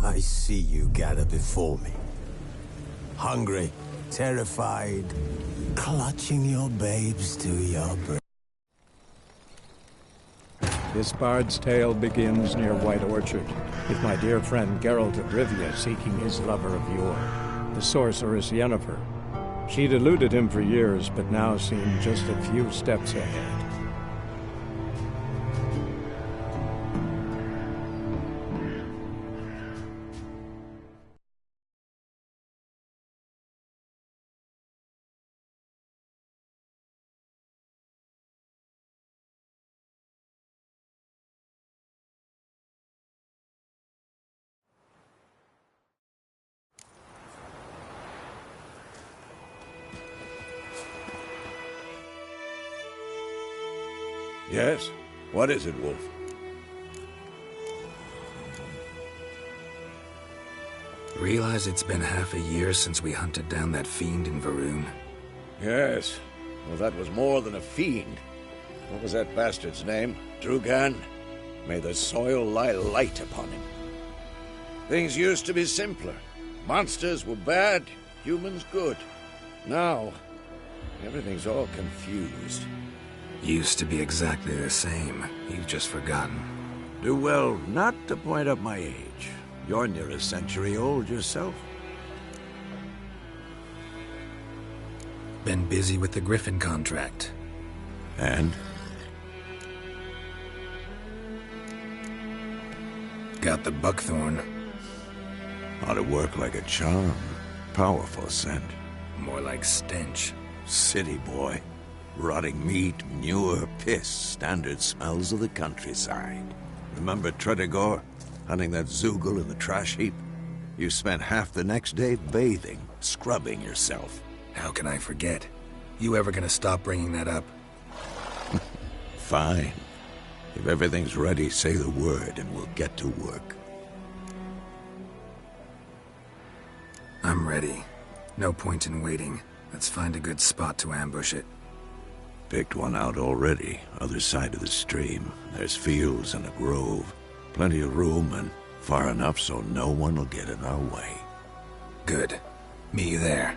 I see you gather before me. Hungry, terrified, clutching your babes to your breast. This bard's tale begins near White Orchard, with my dear friend Geralt of Rivia seeking his lover of yore, the sorceress Yennefer. She'd eluded him for years, but now seemed just a few steps ahead. Yes? What is it, Wolf? Realize it's been half a year since we hunted down that fiend in Varun? Yes. Well, that was more than a fiend. What was that bastard's name? Drugan? May the soil lie light upon him. Things used to be simpler. Monsters were bad, humans good. Now, everything's all confused. Used to be exactly the same. You've just forgotten. Do well not to point up my age. You're near a century old yourself. Been busy with the Griffin contract. And? Got the buckthorn. Ought to work like a charm. Powerful scent. More like stench. City boy. Rotting meat, manure, piss, standard smells of the countryside. Remember Tretogor? Hunting that Zoogle in the trash heap? You spent half the next day bathing, scrubbing yourself. How can I forget? You ever gonna stop bringing that up? Fine. If everything's ready, say the word and we'll get to work. I'm ready. No point in waiting. Let's find a good spot to ambush it. Picked one out already, other side of the stream. There's fields and a grove. Plenty of room and far enough so no one will get in our way. Good. Meet you there.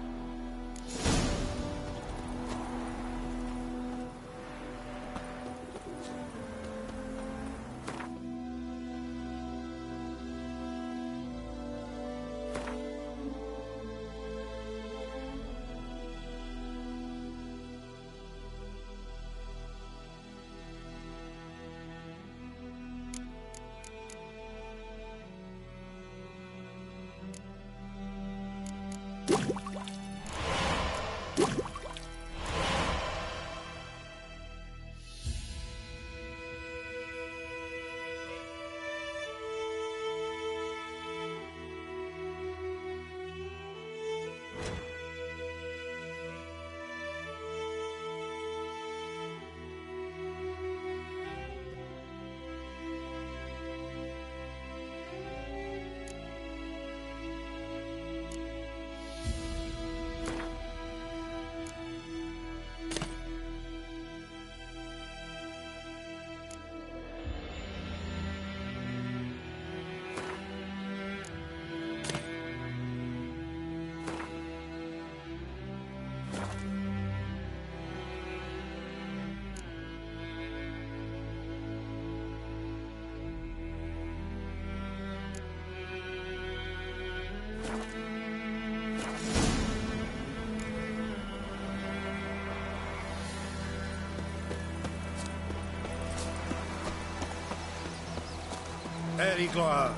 Allez, gloire.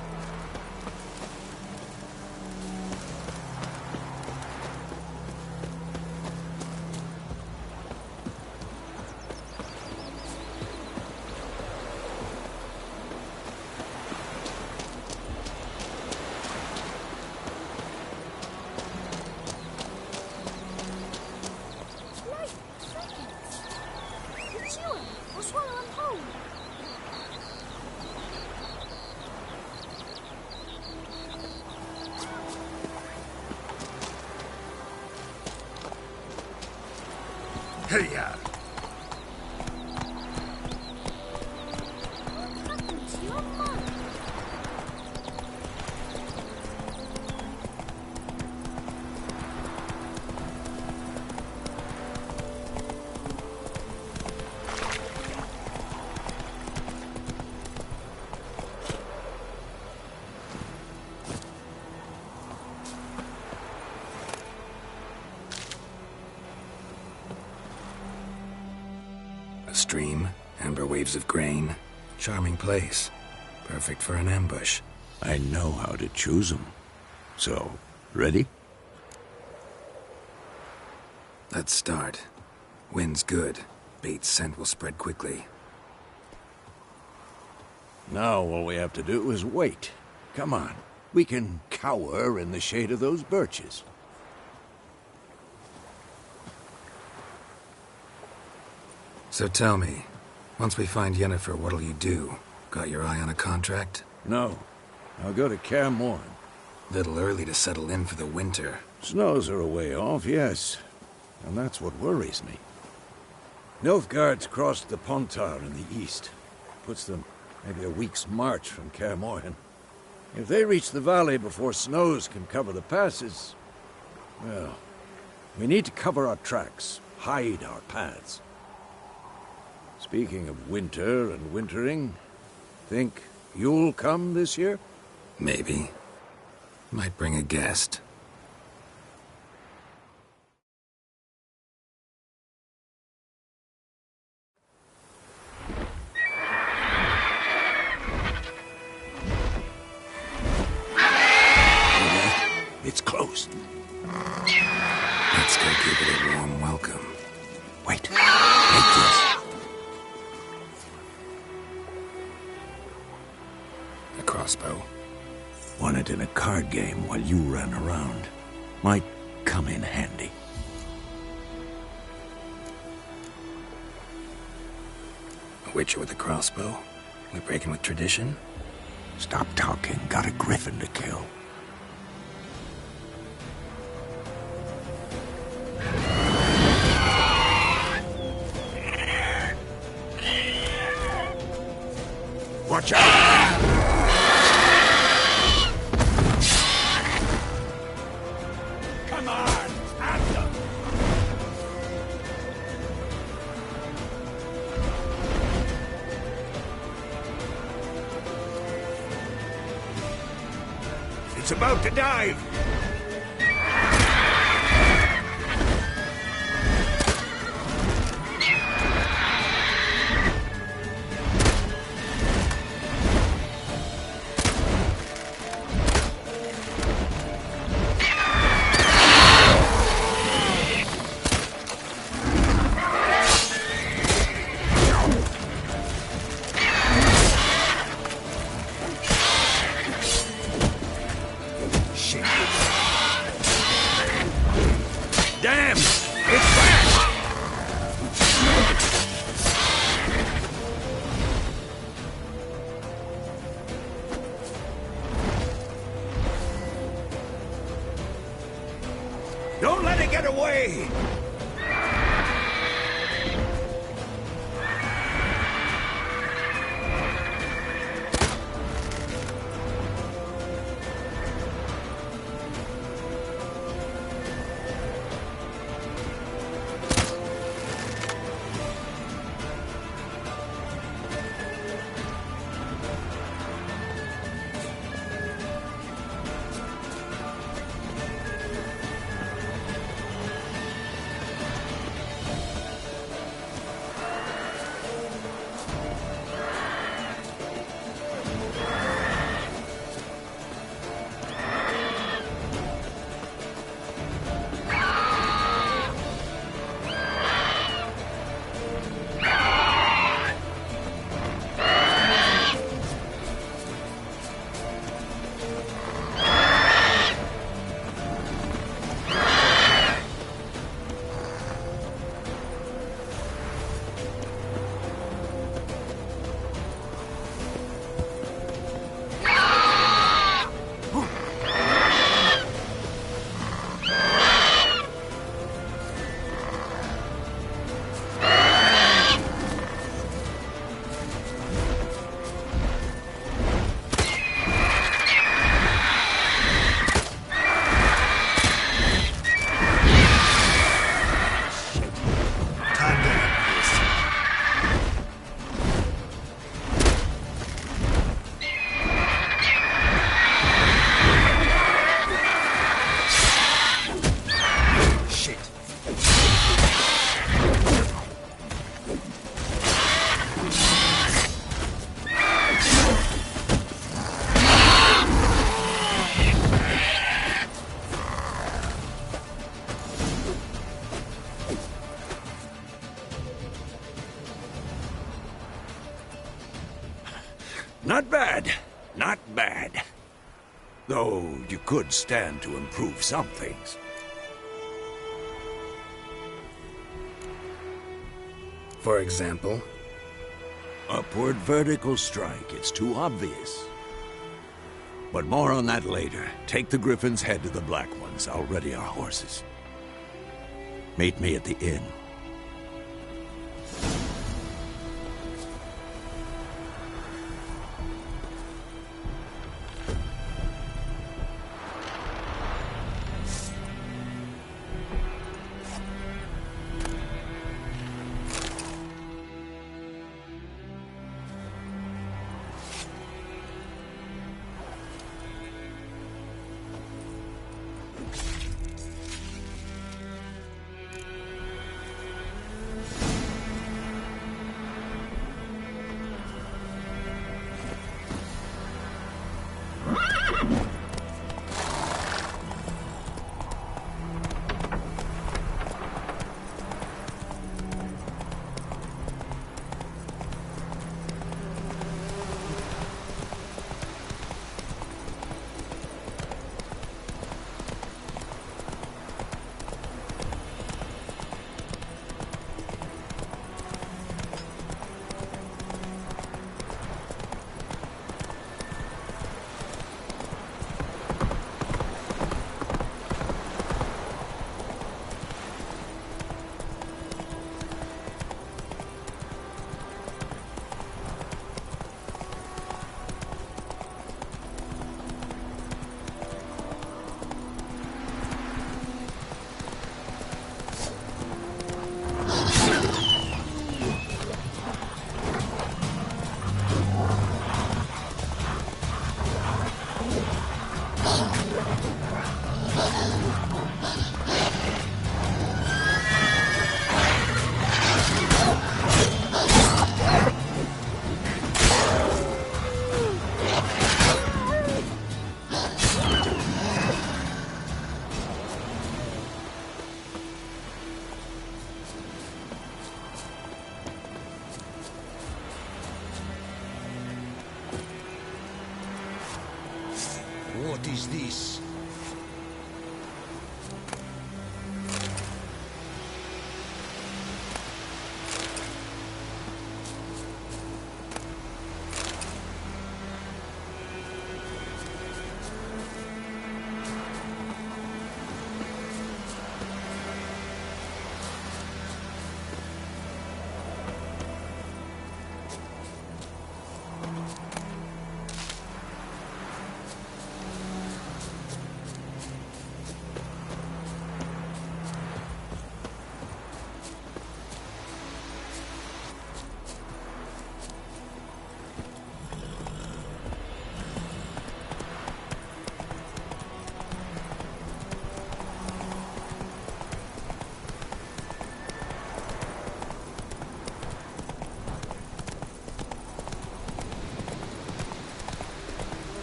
Hey-ya! stream, amber waves of grain. Charming place. Perfect for an ambush. I know how to choose them. So, ready? Let's start. Wind's good. Bait's scent will spread quickly. Now all we have to do is wait. Come on. We can cower in the shade of those birches. So tell me, once we find Yennefer, what'll you do? Got your eye on a contract? No. I'll go to Kaer Morhen. Little early to settle in for the winter. Snows are a way off, yes. And that's what worries me. Nilfgaard's crossed the Pontar in the east. Puts them maybe a week's march from Kaer Morhen. If they reach the valley before snows can cover the passes, well, we need to cover our tracks, hide our paths. Speaking of winter and wintering, think you'll come this year? Maybe. Might bring a guest. It's close. Let's go give it a warm welcome. Wait. Take this. A crossbow. Won it in a card game while you ran around. Might come in handy. A witcher with a crossbow? We breaking with tradition? Stop talking. Got a griffin to kill. Watch out! Come on! At them! It's about to dive! Damn! It's back! Don't let it get away! Not bad. Not bad. Though you could stand to improve some things. For example? Upward vertical strike. It's too obvious. But more on that later. Take the Griffin's head to the Black Ones. I'll ready our horses. Meet me at the inn. What is this?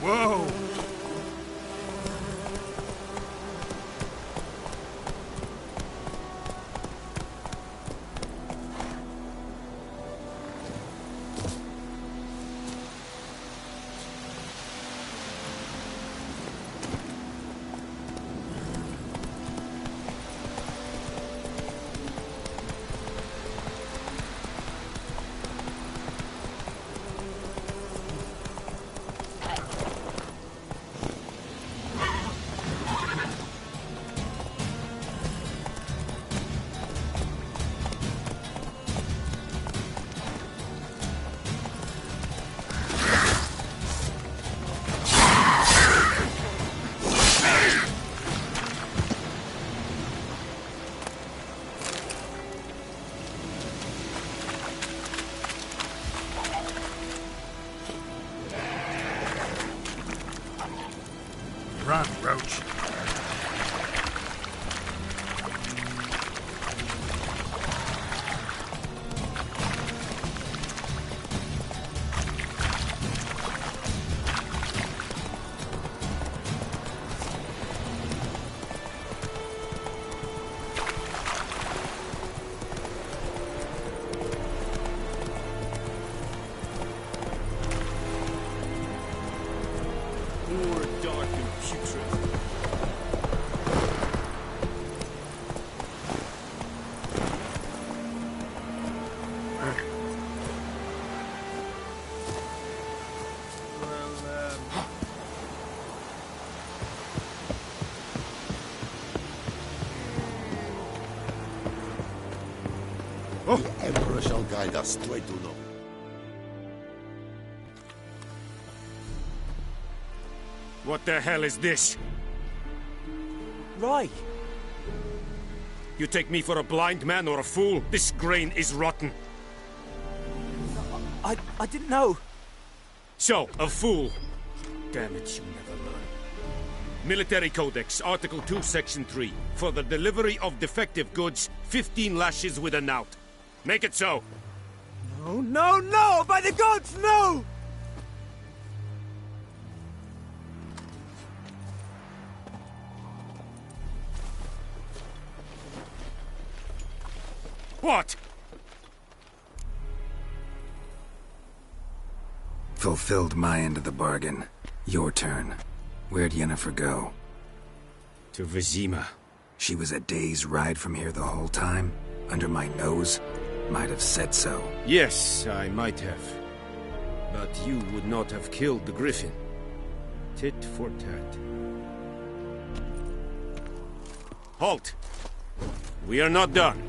Whoa! The Emperor shall guide us to Etuno. What the hell is this? Right. You take me for a blind man or a fool? This grain is rotten. I didn't know. So, a fool. Damn it, you never learn. Military Codex, Article 2, Section 3. For the delivery of defective goods, 15 lashes with a knout. Make it so. No, no, no! By the gods, no! What? Fulfilled my end of the bargain. Your turn. Where'd Yennefer go? To Vizima. She was a day's ride from here the whole time? Under my nose? Might have said so. Yes, I might have. But you would not have killed the griffin. Tit for tat. Halt! We are not done.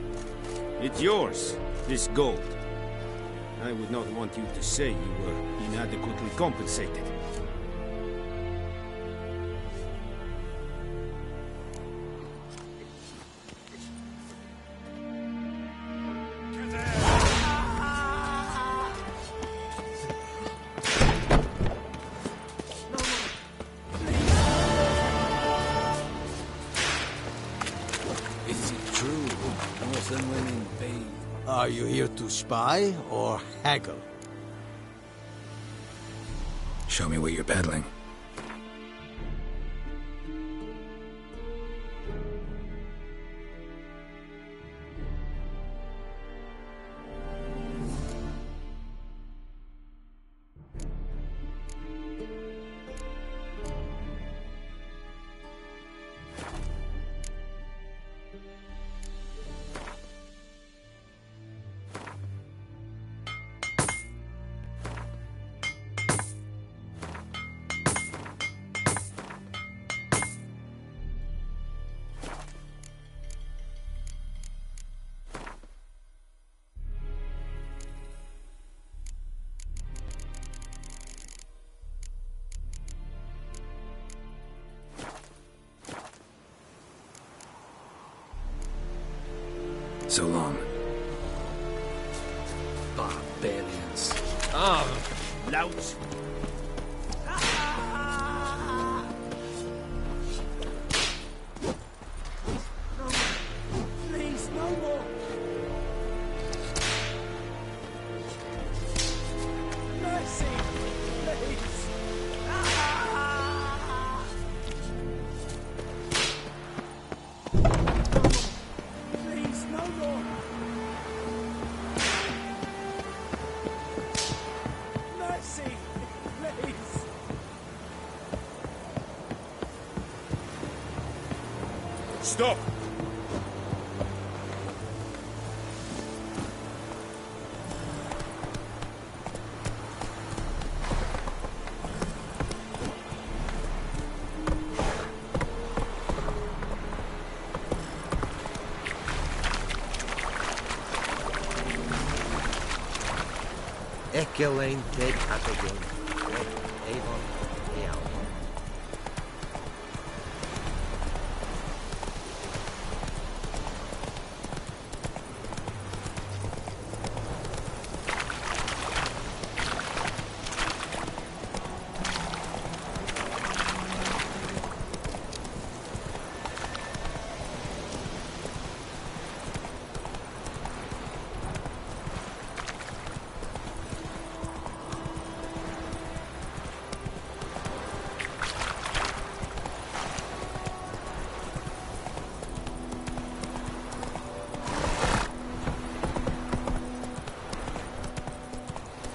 It's yours, this gold. I would not want you to say you were inadequately compensated. Is it true? Northern women bathe. Are you here to spy or haggle? Show me what you're peddling. So long. Barbarians. Louts! Please, no more! Mercy! Please! Please, no more! Mercy! Please! Stop! Ekelain Ted Atagin. Avon Eal.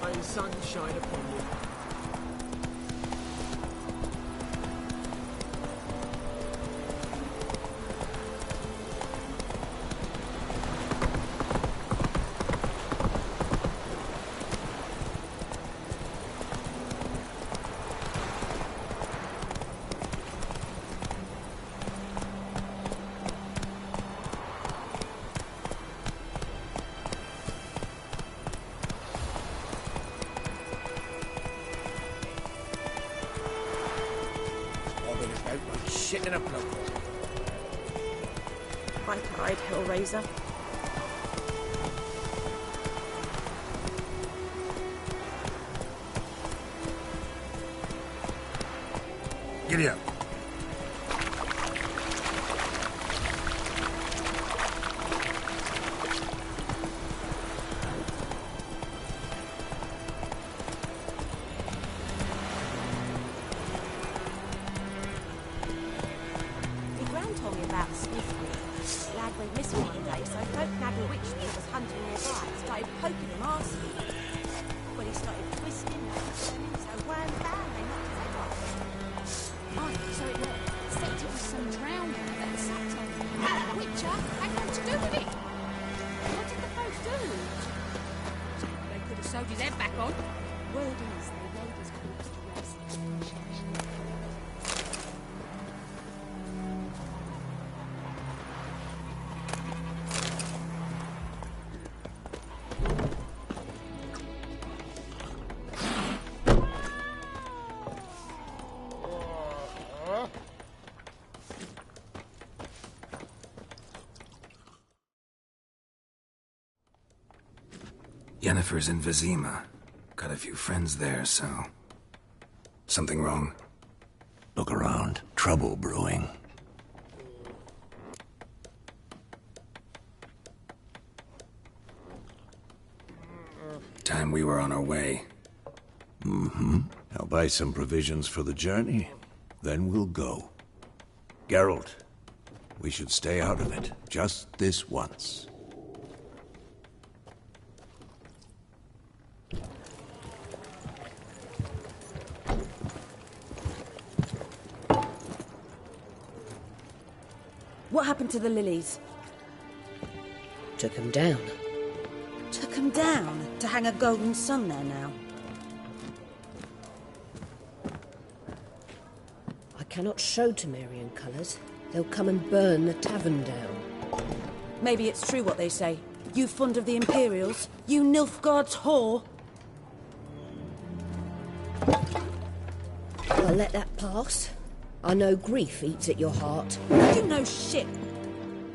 May the sun shine upon you. picking up local. Bright-eyed Hellraiser. Giddy up. Yennefer's in Vizima. Got a few friends there, so... Something wrong? Look around. Trouble brewing. Time we were on our way. Mm-hmm. I'll buy some provisions for the journey. Then we'll go. Geralt, we should stay out of it. Just this once. What happened to the lilies? Took them down. Took them down? To hang a golden sun there now? I cannot show Temerian colours. They'll come and burn the tavern down. Maybe it's true what they say. You fond of the Imperials? You Nilfgaard's whore? I'll let that pass. I know grief eats at your heart. You know shit.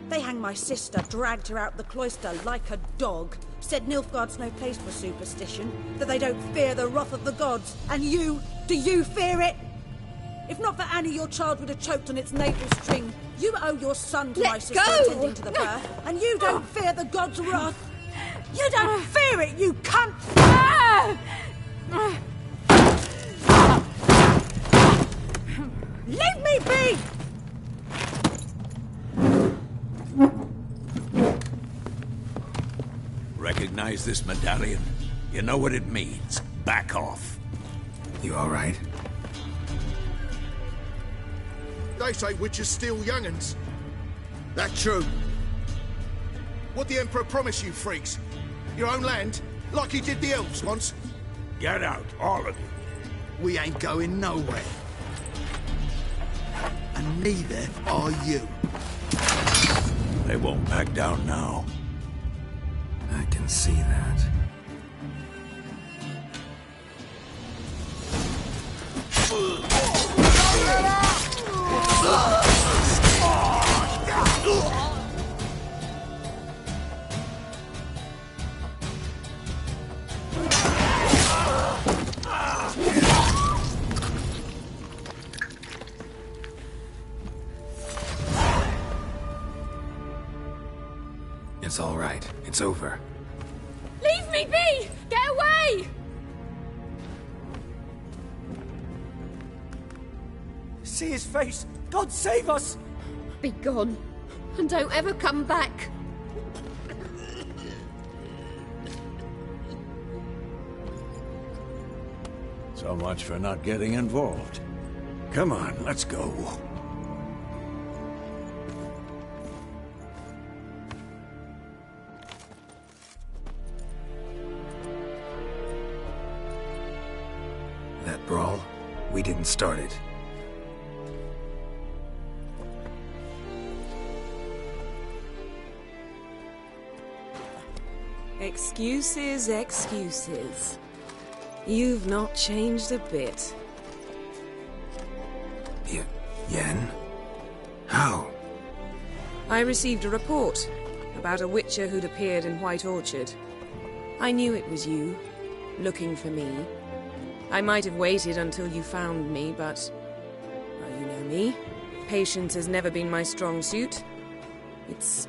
They hanged my sister, dragged her out the cloister like a dog. Said Nilfgaard's no place for superstition, that they don't fear the wrath of the gods. And you, do you fear it? If not for Annie, your child would have choked on its navel string. You owe your son to my sister attending to the birth, and you don't fear the gods' wrath. You don't fear it, you cunt! Leave me be! Recognize this medallion? You know what it means. Back off. You all right? They say witches steal young'uns. That true? What the Emperor promised you, freaks? Your own land? Like he did the elves once? Get out, all of you. We ain't going nowhere. And neither are you. They won't back down now. I can see that. It's all right. It's over. Leave me be! Get away! See his face! God save us! Be gone, and don't ever come back. So much for not getting involved. Come on, let's go. That brawl, we didn't start it. Excuses, excuses. You've not changed a bit. Yen? How? I received a report about a witcher who'd appeared in White Orchard. I knew it was you, looking for me. I might have waited until you found me, but... well, you know me. Patience has never been my strong suit. It's...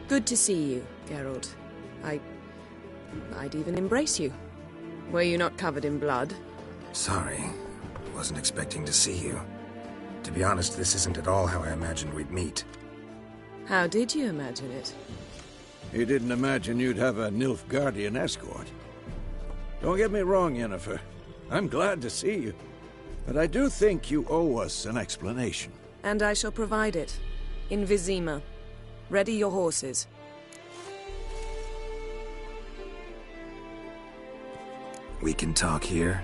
good to see you, Geralt. I'd even embrace you. Were you not covered in blood? Sorry. Wasn't expecting to see you. To be honest, this isn't at all how I imagined we'd meet. How did you imagine it? He didn't imagine you'd have a Nilfgaardian escort. Don't get me wrong, Yennefer. I'm glad to see you. But I do think you owe us an explanation. And I shall provide it. In Vizima. Ready your horses. We can talk here.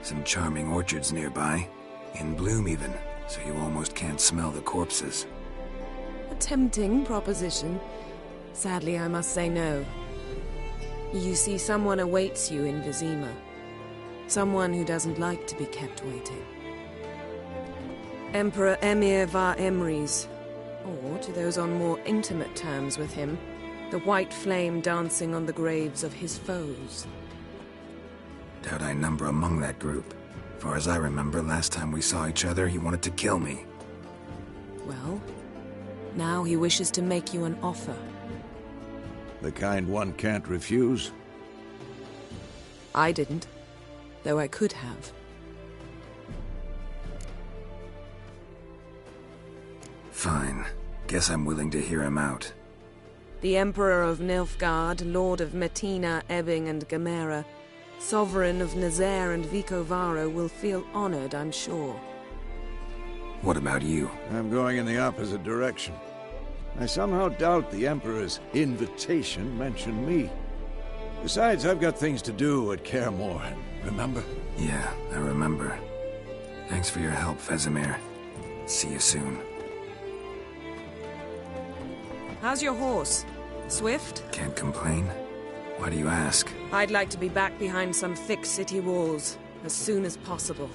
Some charming orchards nearby. In bloom even, so you almost can't smell the corpses. A tempting proposition. Sadly, I must say no. You see, someone awaits you in Vizima. Someone who doesn't like to be kept waiting. Emperor Emir var Emrys. Or, to those on more intimate terms with him, the white flame dancing on the graves of his foes. Doubt I number among that group. Far as I remember, last time we saw each other, he wanted to kill me. Well, now he wishes to make you an offer. The kind one can't refuse? I didn't, though I could have. Fine. Guess I'm willing to hear him out. The Emperor of Nilfgaard, Lord of Metina, Ebbing and Gamera, Sovereign of Nazaire and Vicovaro will feel honored, I'm sure. What about you? I'm going in the opposite direction. I somehow doubt the Emperor's invitation mentioned me. Besides, I've got things to do at Kaer Morhen, remember? Yeah, I remember. Thanks for your help, Vesemir. See you soon. How's your horse? Swift? Can't complain. Why do you ask? I'd like to be back behind some thick city walls, as soon as possible.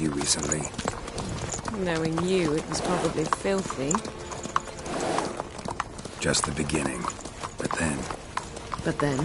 Recently. Knowing you, it was probably filthy. Just the beginning. But then... But then?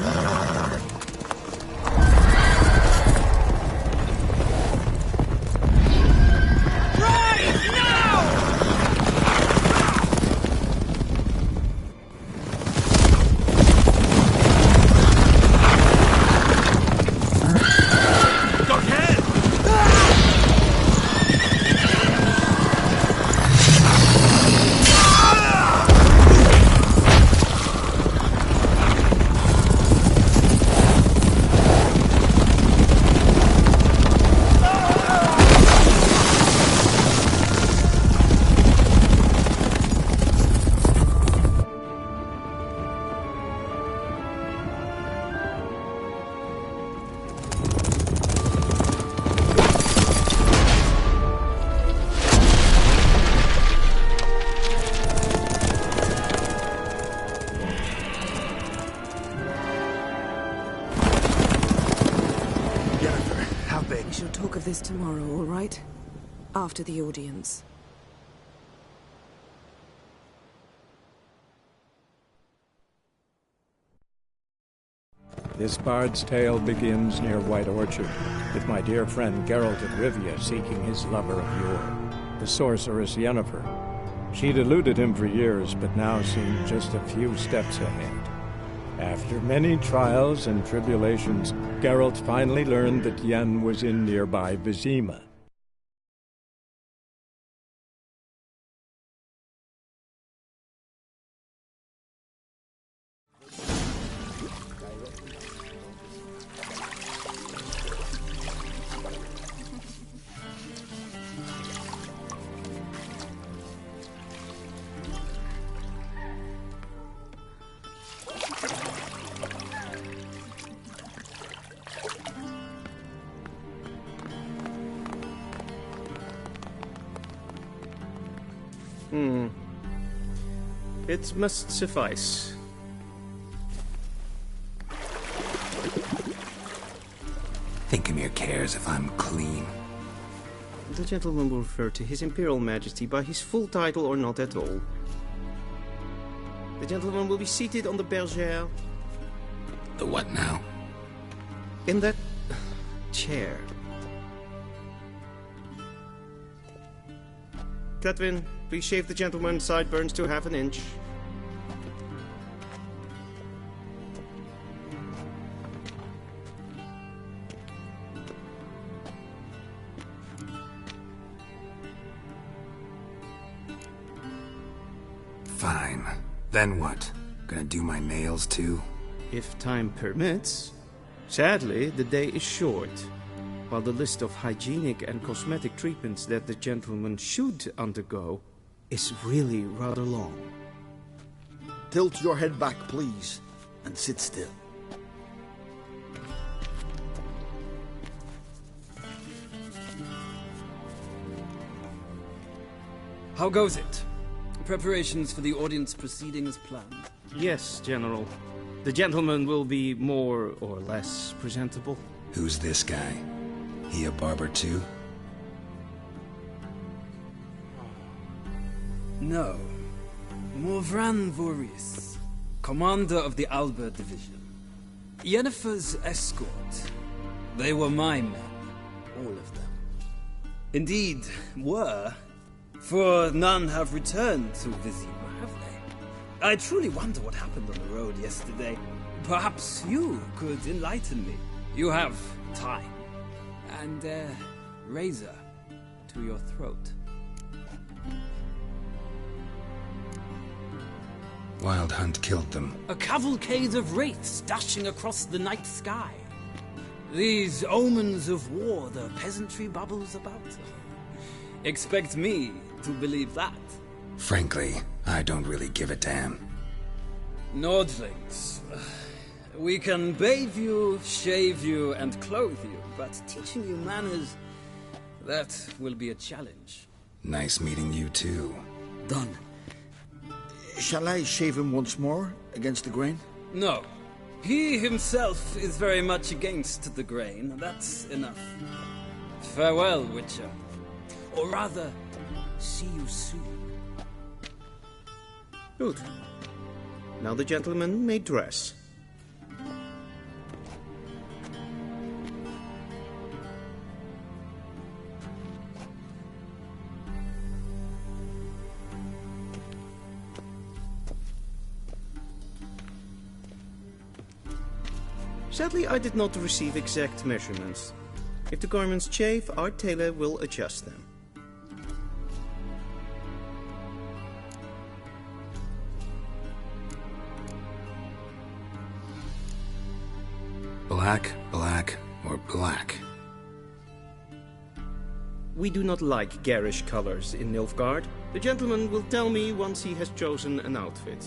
Talk of this tomorrow, all right? After the audience. This bard's tale begins near White Orchard, with my dear friend Geralt of Rivia seeking his lover of yore, the sorceress Yennefer. She'd eluded him for years, but now seemed just a few steps ahead. After many trials and tribulations, Geralt finally learned that Yen was in nearby Vizima. It must suffice. Thinkamere cares if I'm clean. The gentleman will refer to His Imperial Majesty by his full title or not at all. The gentleman will be seated on the bergère. The what now? In that chair. Cletwin, please shave the gentleman's sideburns to half an inch. Fine. Then what? Gonna do my nails too? If time permits. Sadly, the day is short, while the list of hygienic and cosmetic treatments that the gentleman should undergo is really rather long. Tilt your head back, please, and sit still. How goes it? Preparations for the audience proceeding as planned? Yes, General. The gentleman will be more or less presentable. Who's this guy? He a barber too? No. Morvran Voorhis, commander of the Alba Division. Yennefer's escort. They were my men. All of them. Indeed, were. For none have returned to Vizima, have they? I truly wonder what happened on the road yesterday. Perhaps you could enlighten me. You have time. And a razor to your throat. Wild Hunt killed them. A cavalcade of wraiths dashing across the night sky. These omens of war the peasantry bubbles about. Expect me to believe that. Frankly, I don't really give a damn. Nordlings. We can bathe you, shave you, and clothe you, but teaching you manners, that will be a challenge. Nice meeting you too. Done. Shall I shave him once more, against the grain? No. He himself is very much against the grain. That's enough. Farewell, Witcher. Or rather, see you soon. Good. Now the gentleman may dress. Sadly, I did not receive exact measurements. If the garments chafe, our tailor will adjust them. Black, black, or black? We do not like garish colors in Nilfgaard. The gentleman will tell me once he has chosen an outfit.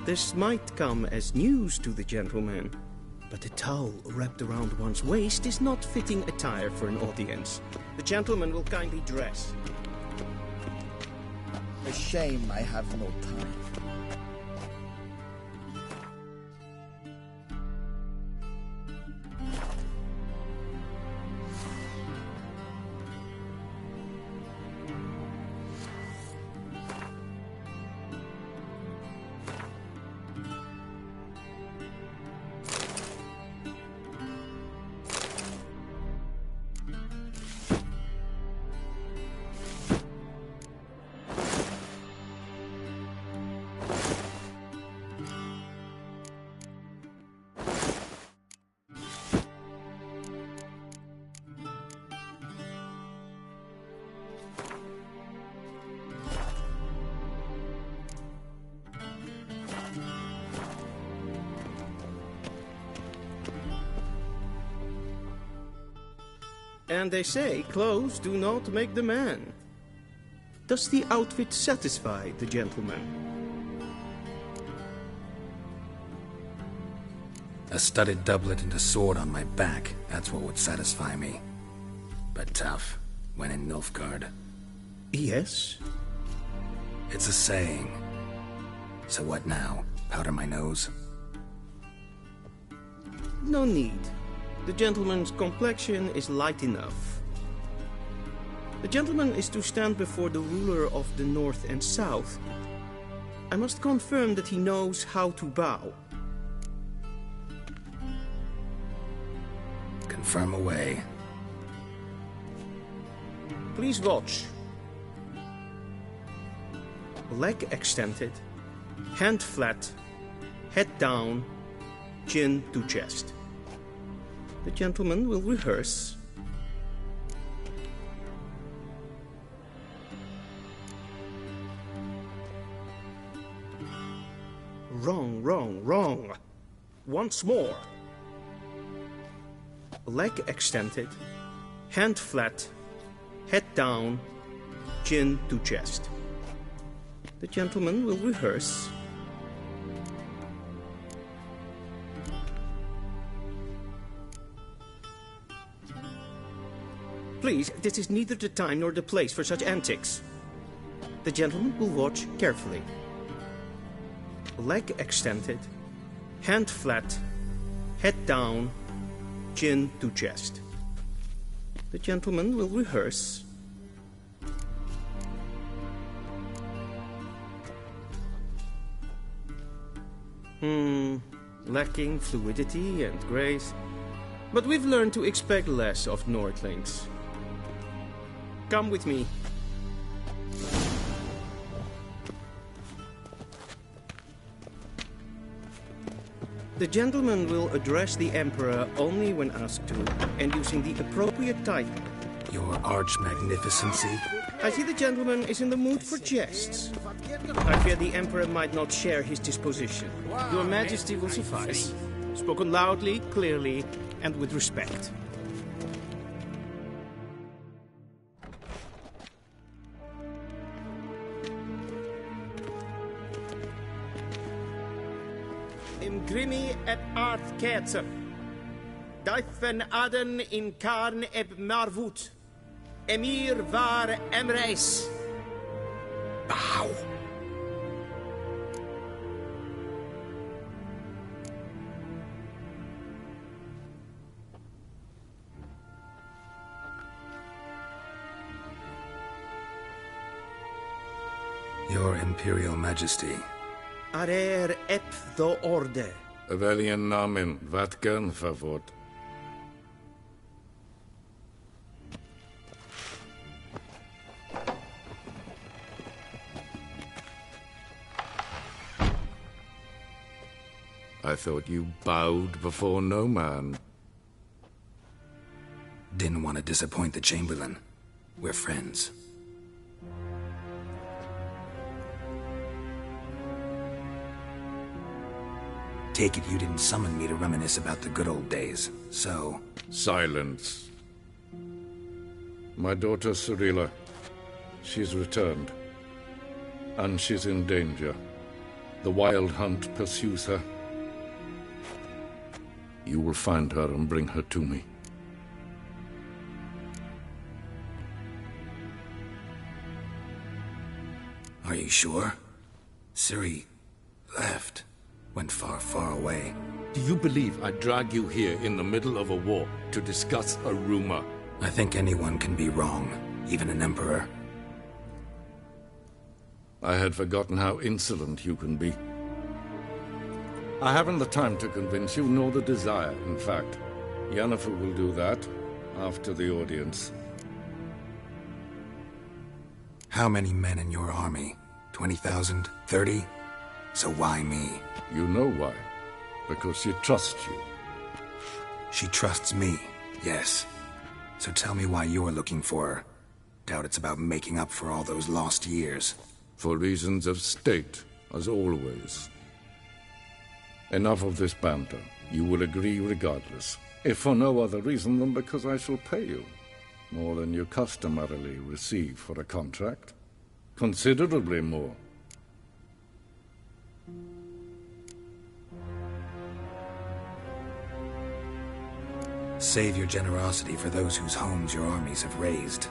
This might come as news to the gentleman, but a towel wrapped around one's waist is not fitting attire for an audience. The gentleman will kindly dress. A shame I have no time. And they say clothes do not make the man. Does the outfit satisfy the gentleman? A studded doublet and a sword on my back, that's what would satisfy me. But tough, when in Nilfgaard. Yes? It's a saying. So what now? Powder my nose? No need. The gentleman's complexion is light enough. The gentleman is to stand before the ruler of the North and South. I must confirm that he knows how to bow. Confirm away. Please watch. Leg extended, hand flat, head down, chin to chest. The gentleman will rehearse. Wrong, wrong, wrong. Once more. Leg extended, hand flat, head down, chin to chest. The gentleman will rehearse. Please, this is neither the time nor the place for such antics. The gentleman will watch carefully. Leg extended, hand flat, head down, chin to chest. The gentleman will rehearse. Lacking fluidity and grace. But we've learned to expect less of Nordlings. Come with me. The gentleman will address the Emperor only when asked to, and using the appropriate title. Your Arch-Magnificency? I see the gentleman is in the mood for jests. I fear the Emperor might not share his disposition. Your Majesty will suffice. Spoken loudly, clearly, and with respect. Imgrimi et art ketzer. Daifen aden in karn eb marvut. Emir var emreis. Bow. Your Imperial Majesty. Arer ep do orde. Veljen namen, vatkan favort. I thought you bowed before no man. Didn't want to disappoint the Chamberlain. We're friends. Take it you didn't summon me to reminisce about the good old days, so... Silence. My daughter Cyrilla, she's returned. And she's in danger. The Wild Hunt pursues her. You will find her and bring her to me. Are you sure? Ciri left. Went far, far away. Do you believe I'd drag you here in the middle of a war to discuss a rumor? I think anyone can be wrong, even an emperor. I had forgotten how insolent you can be. I haven't the time to convince you, nor the desire, in fact. Yennefer will do that after the audience. How many men in your army? 20,000? 30? So why me? You know why. Because she trusts you. She trusts me, yes. So tell me why you're looking for her. Doubt it's about making up for all those lost years. For reasons of state, as always. Enough of this banter. You will agree regardless. If for no other reason than because I shall pay you. More than you customarily receive for a contract. Considerably more. Save your generosity for those whose homes your armies have razed.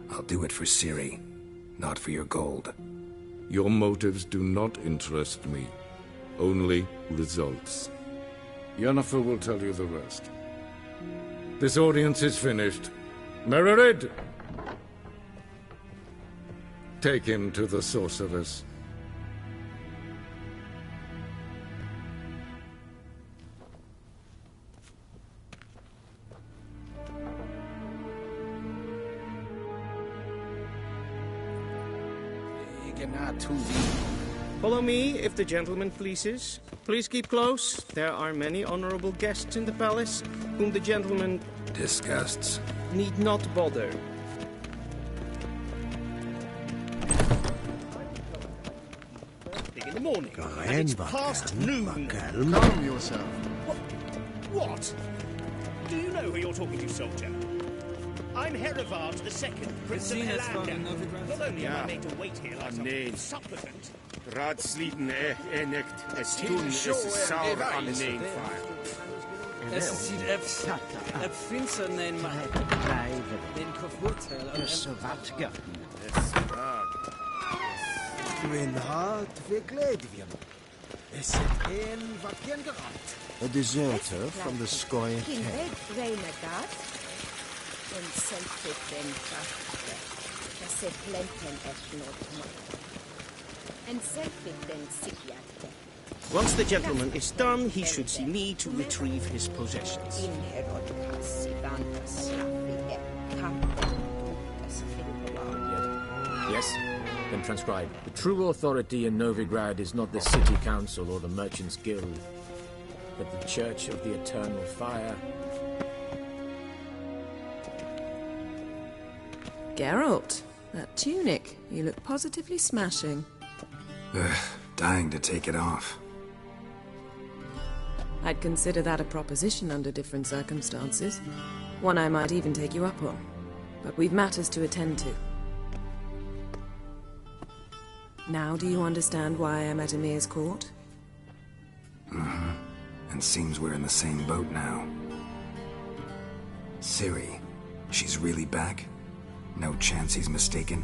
I'll do it for Ciri, not for your gold. Your motives do not interest me. Only results. Yennefer will tell you the rest. This audience is finished. Mererid! Take him to the sorceress. Follow me, if the gentleman pleases. Please keep close. There are many honorable guests in the palace, whom the gentleman... disgusts. ...need not bother. In the morning, and it's past noon. Calm yourself. What? Do you know who you're talking to, soldier? I'm Herivard II, Prince of Helander. Not only am I made to wait here like some supplicant... Raadsleden echt es tun es sauer an den Feier. Es ziet heb finster neem maar den Kofurteil aan Mijn hart verkleed weer. Is het een wat geen geraakt? A deserter from the Scoia'tael. Renegade and self-defense. Das ist Plenten and self-defense. Once the gentleman is done, he should see me to retrieve his possessions. Yes? Then transcribe. The true authority in Novigrad is not the city council or the merchants' guild, but the Church of the Eternal Fire. Geralt, that tunic. You look positively smashing. Dying to take it off. I'd consider that a proposition under different circumstances. One I might even take you up on. But we've matters to attend to. Now do you understand why I'm at Emir's court? Mm-hmm. And seems we're in the same boat now. Ciri, she's really back? No chance he's mistaken?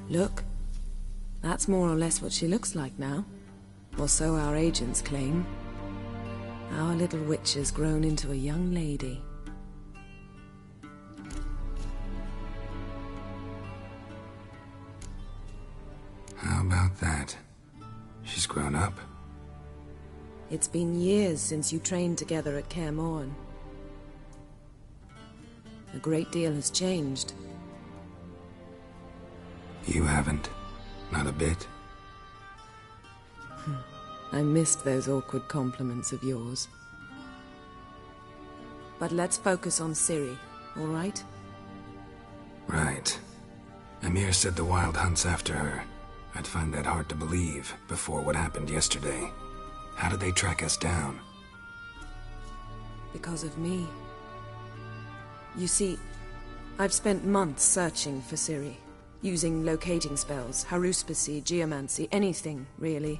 Look. That's more or less what she looks like now. Or so our agents claim. Our little witch has grown into a young lady. How about that? She's grown up. It's been years since you trained together at Kaer Morhen. A great deal has changed. You haven't. Not a bit. I missed those awkward compliments of yours. But let's focus on Ciri, all right? Right. Emir said the Wild Hunt's after her. I'd find that hard to believe before what happened yesterday. How did they track us down? Because of me. You see, I've spent months searching for Ciri. Using locating spells, haruspicy, geomancy, anything, really.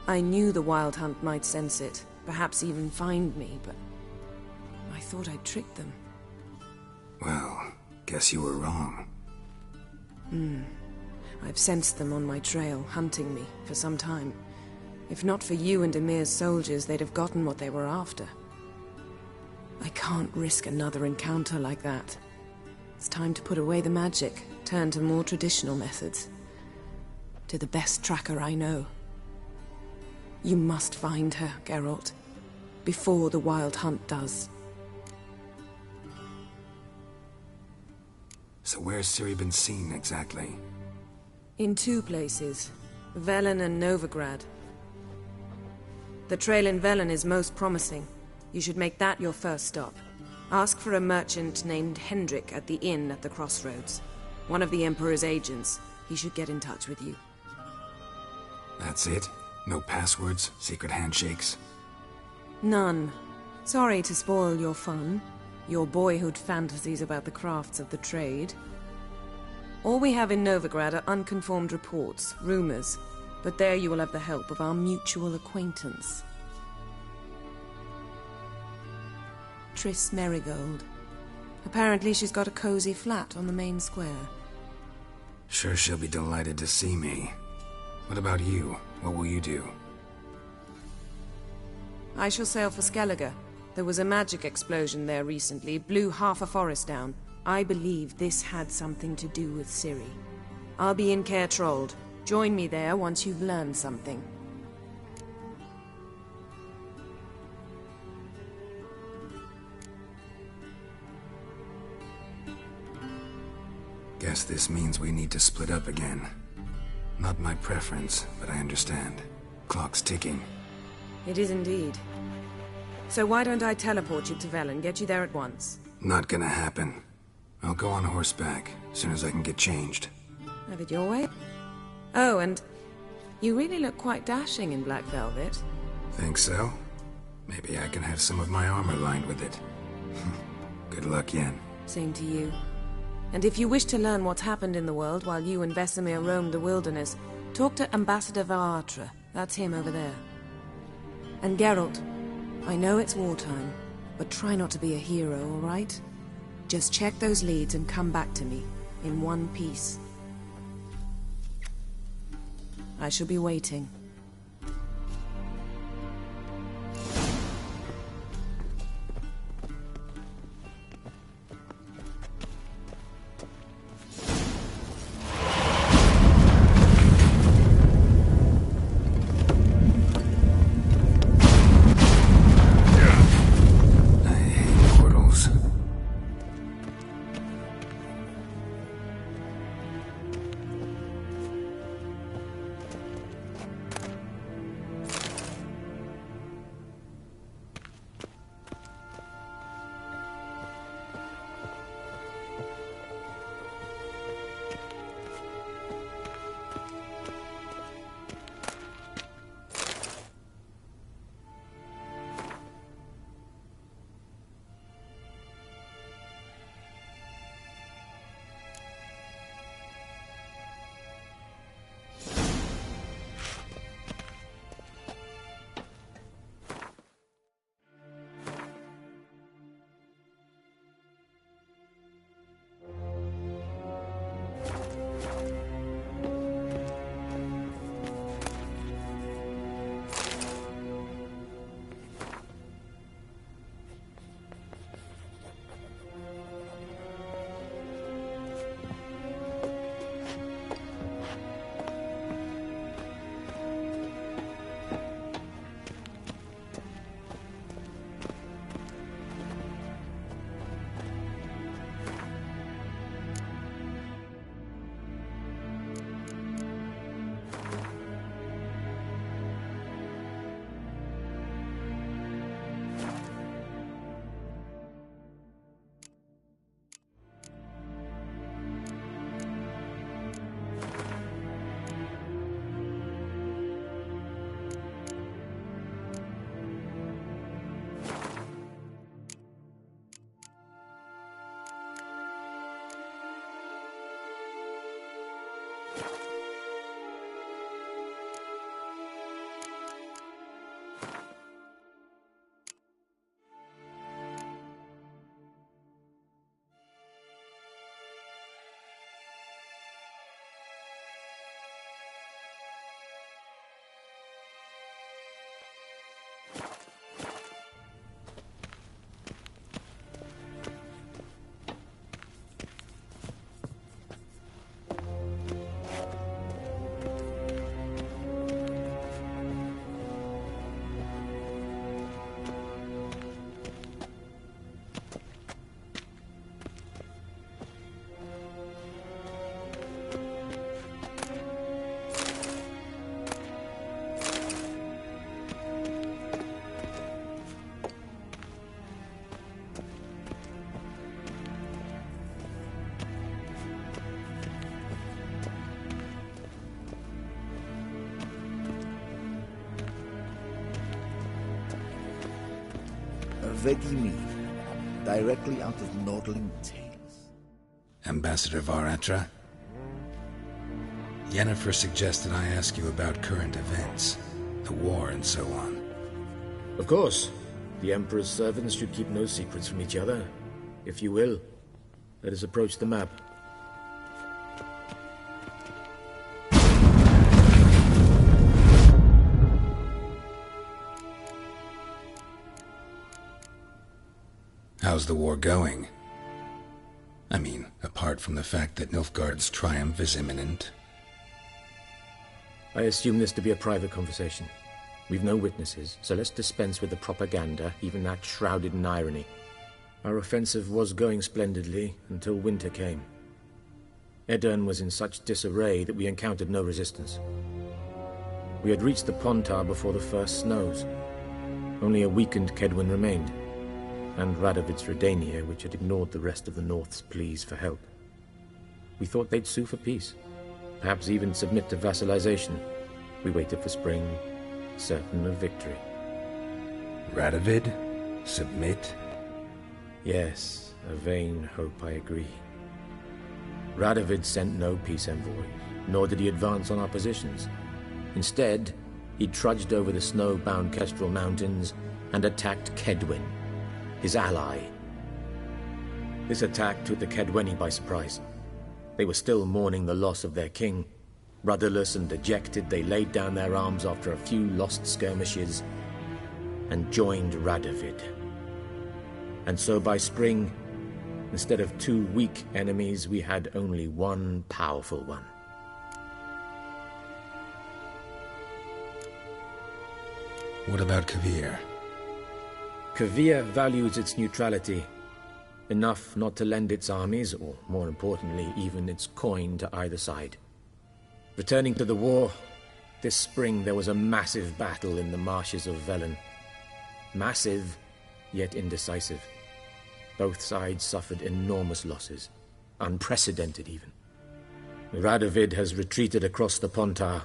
I knew the Wild Hunt might sense it, perhaps even find me, but I thought I'd tricked them. Well, guess you were wrong. I've sensed them on my trail, hunting me, for some time. If not for you and Emir's soldiers, they'd have gotten what they were after. I can't risk another encounter like that. It's time to put away the magic, turn to more traditional methods. To the best tracker I know. You must find her, Geralt. Before the Wild Hunt does. So where's Ciri been seen, exactly? In two places. Velen and Novigrad. The trail in Velen is most promising. You should make that your first stop. Ask for a merchant named Hendrik at the inn at the crossroads. One of the Emperor's agents. He should get in touch with you. That's it? No passwords, secret handshakes? None. Sorry to spoil your fun, your boyhood fantasies about the crafts of the trade. All we have in Novigrad are unconfirmed reports, rumors, but there you will have the help of our mutual acquaintance. Triss Merigold. Apparently she's got a cozy flat on the main square. Sure she'll be delighted to see me. What about you? What will you do? I shall sail for Skellige. There was a magic explosion there recently, blew half a forest down. I believe this had something to do with Ciri. I'll be in Caer Trold. Join me there once you've learned something. Guess this means we need to split up again. Not my preference, but I understand. Clock's ticking. It is indeed. So why don't I teleport you to Velen, get you there at once? Not gonna happen. I'll go on horseback, as soon as I can get changed. Have it your way? Oh, and you really look quite dashing in black velvet. Think so? Maybe I can have some of my armor lined with it. Good luck, Yen. Same to you. And if you wish to learn what's happened in the world while you and Vesemir roamed the wilderness, talk to Ambassador Varatra. That's him over there. And Geralt, I know it's wartime, but try not to be a hero, all right? Just check those leads and come back to me, in one piece. I shall be waiting. Vedimi. directly out of Nordling tales. Ambassador Varatra? Yennefer suggested I ask you about current events, the war and so on. Of course. The Emperor's servants should keep no secrets from each other. If you will, let us approach the map. How's the war going? I mean, apart from the fact that Nilfgaard's triumph is imminent. I assume this to be a private conversation. We've no witnesses, so let's dispense with the propaganda, even that shrouded in irony. Our offensive was going splendidly until winter came. Edirn was in such disarray that we encountered no resistance. We had reached the Pontar before the first snows. Only a weakened Kedwin remained, and Radovid's Redania, which had ignored the rest of the North's pleas for help. We thought they'd sue for peace, perhaps even submit to vassalization. We waited for spring, certain of victory. Radovid? Submit? Yes, a vain hope, I agree. Radovid sent no peace envoys, nor did he advance on our positions. Instead, he trudged over the snow-bound Kestrel Mountains and attacked Kedwin, his ally. This attack took the Kedweni by surprise. They were still mourning the loss of their king. Rudderless and dejected, they laid down their arms after a few lost skirmishes and joined Radovid. And so by spring, instead of 2 weak enemies, we had only one powerful one. What about Kavir? Kavir values its neutrality, enough not to lend its armies, or more importantly, even its coin to either side. Returning to the war, this spring there was a massive battle in the marshes of Velen. Massive, yet indecisive. Both sides suffered enormous losses, unprecedented even. Radovid has retreated across the Pontar.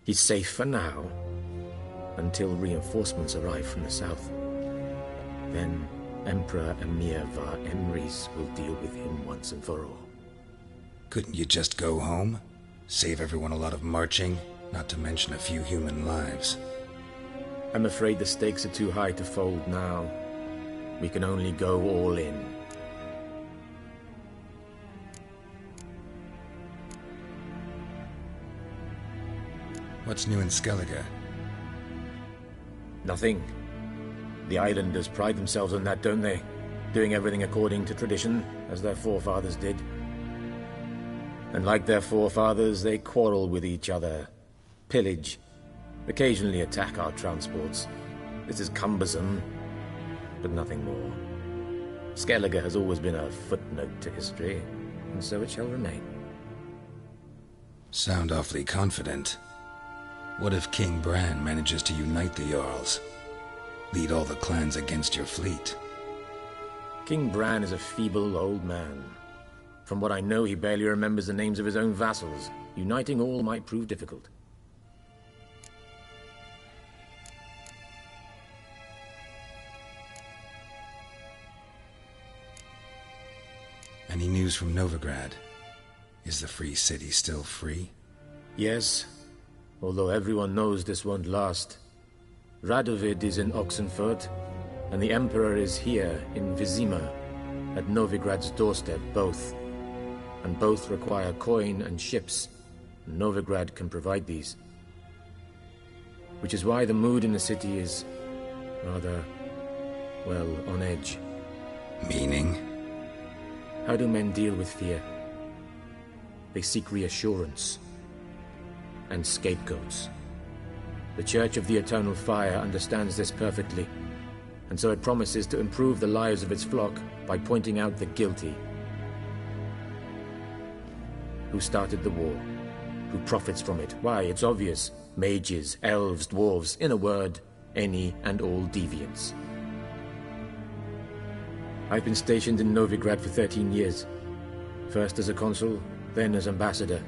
He's safe for now, until reinforcements arrive from the south. Then Emperor Emir Var Emrys will deal with him once and for all. Couldn't you just go home? Save everyone a lot of marching, not to mention a few human lives. I'm afraid the stakes are too high to fold now. We can only go all in. What's new in Skellige? Nothing. The islanders pride themselves on that, don't they? Doing everything according to tradition, as their forefathers did. And like their forefathers, they quarrel with each other, pillage, occasionally attack our transports. This is cumbersome, but nothing more. Skellige has always been a footnote to history, and so it shall remain. Sound awfully confident. What if King Bran manages to unite the Jarls? Lead all the clans against your fleet? King Bran is a feeble old man. From what I know, he barely remembers the names of his own vassals. Uniting all might prove difficult. Any news from Novigrad? Is the free city still free? Yes, although everyone knows this won't last. Radovid is in Oxenfurt, and the Emperor is here in Vizima, at Novigrad's doorstep, both. And both require coin and ships. Novigrad can provide these. Which is why the mood in the city is rather, well, on edge. Meaning? How do men deal with fear? They seek reassurance and scapegoats. The Church of the Eternal Fire understands this perfectly, and so it promises to improve the lives of its flock by pointing out the guilty. Who started the war? Who profits from it? Why, it's obvious. Mages, elves, dwarves, in a word, any and all deviants. I've been stationed in Novigrad for 13 years. First as a consul, then as ambassador.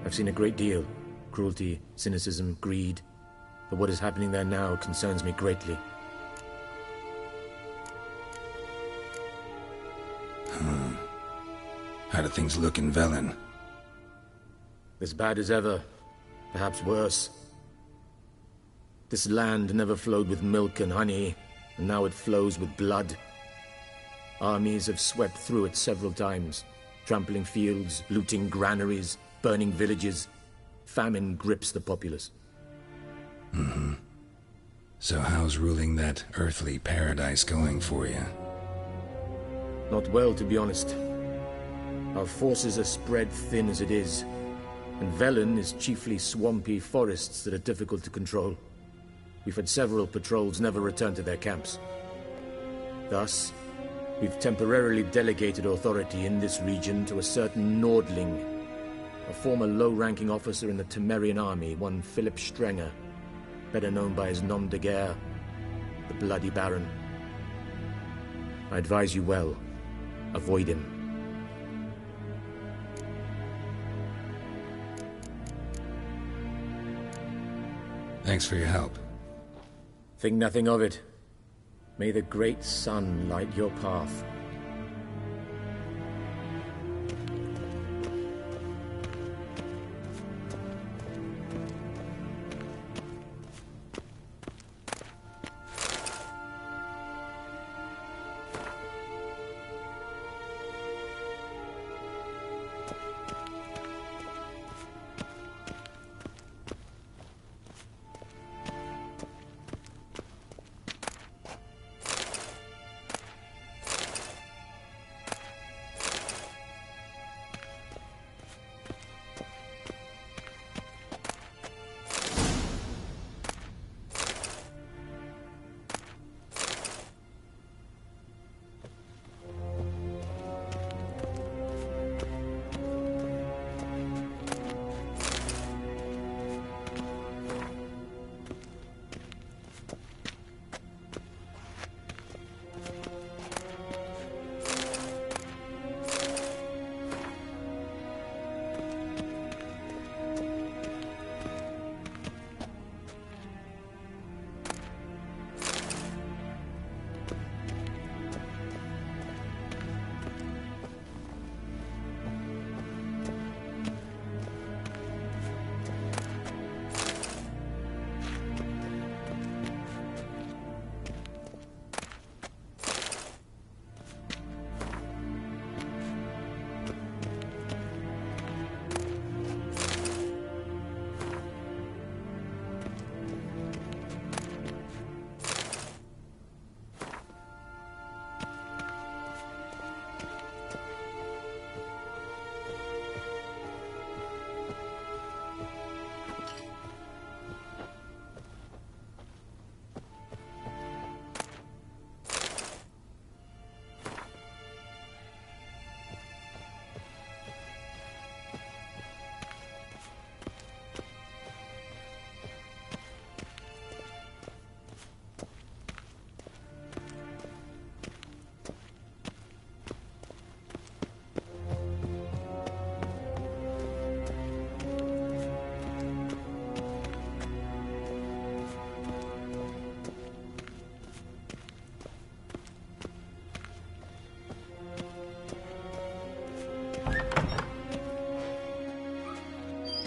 I've seen a great deal. Cruelty, cynicism, greed. But what is happening there now concerns me greatly. How do things look in Velen? As bad as ever. Perhaps worse. This land never flowed with milk and honey, and now it flows with blood. Armies have swept through it several times, trampling fields, looting granaries, burning villages. Famine grips the populace. Mm-hmm. So how's ruling that earthly paradise going for you? Not well, to be honest. Our forces are spread thin as it is, and Velen is chiefly swampy forests that are difficult to control. We've had several patrols never return to their camps. Thus, we've temporarily delegated authority in this region to a certain Nordling, a former low-ranking officer in the Temerian army, one Philip Strenger, better known by his nom de guerre, the Bloody Baron. I advise you well. Avoid him. Thanks for your help. Think nothing of it. May the great sun light your path.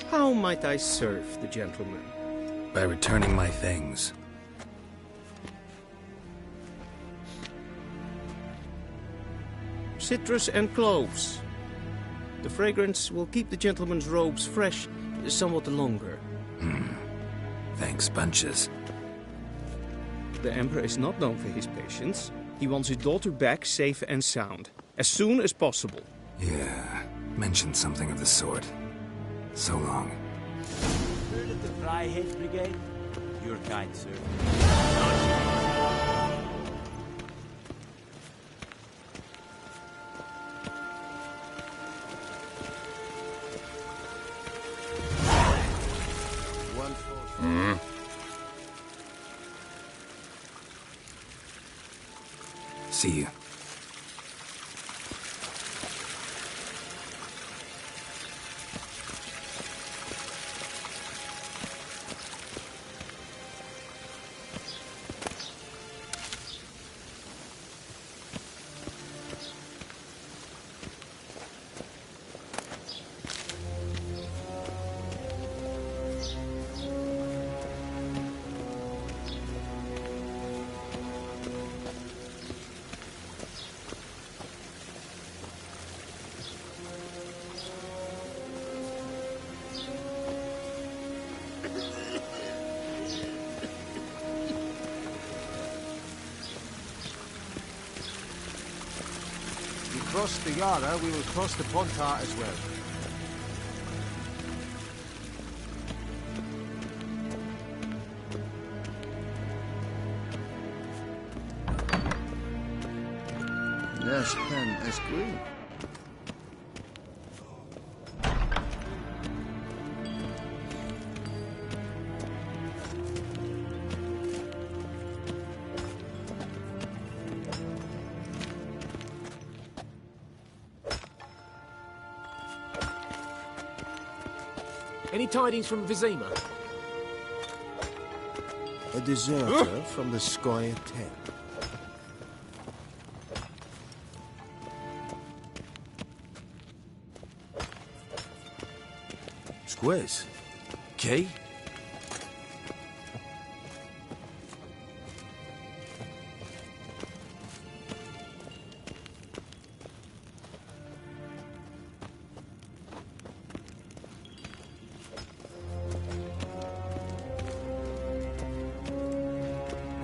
How might I serve the gentleman? By returning my things. Citrus and cloves. The fragrance will keep the gentleman's robes fresh somewhat longer. Thanks, bunches. The Emperor is not known for his patience. He wants his daughter back safe and sound, as soon as possible. Yeah, mentioned something of the sort. So long. Heard of the Freiheit Brigade? Your kind, sir. See you. We crossed the Yara, we will cross the Pontar as well. Yes, pen is green. Any tidings from Vizima? A deserter from the Skoye 10. Squares? Key?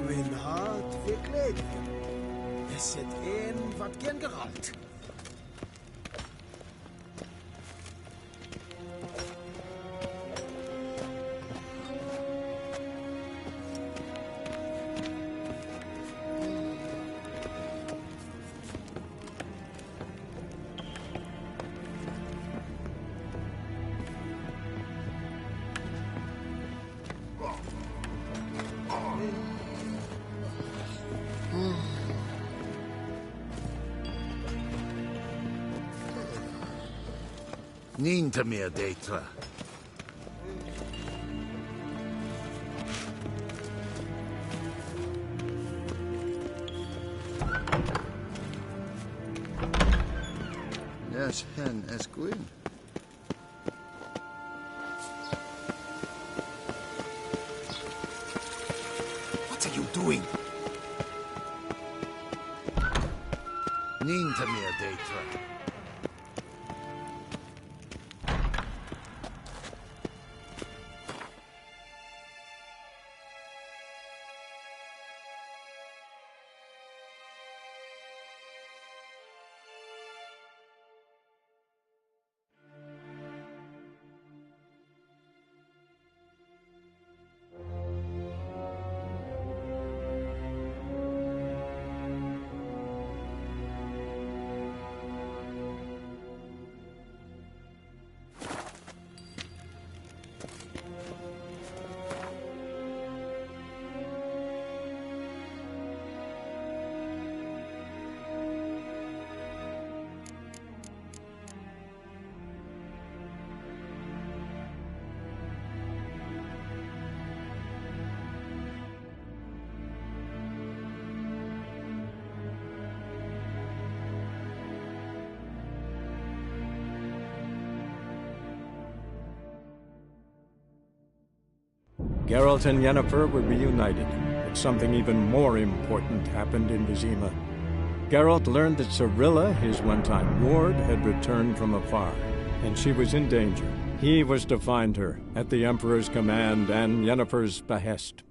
Win hard, verkleed. Er zit in wat gern geralt. Niente meer, Detra. Yes, hen is green. What are you doing? Niente meer, Detra. Geralt and Yennefer were reunited, but something even more important happened in Vizima. Geralt learned that Cirilla, his one-time ward, had returned from afar, and she was in danger. He was to find her, at the Emperor's command and Yennefer's behest.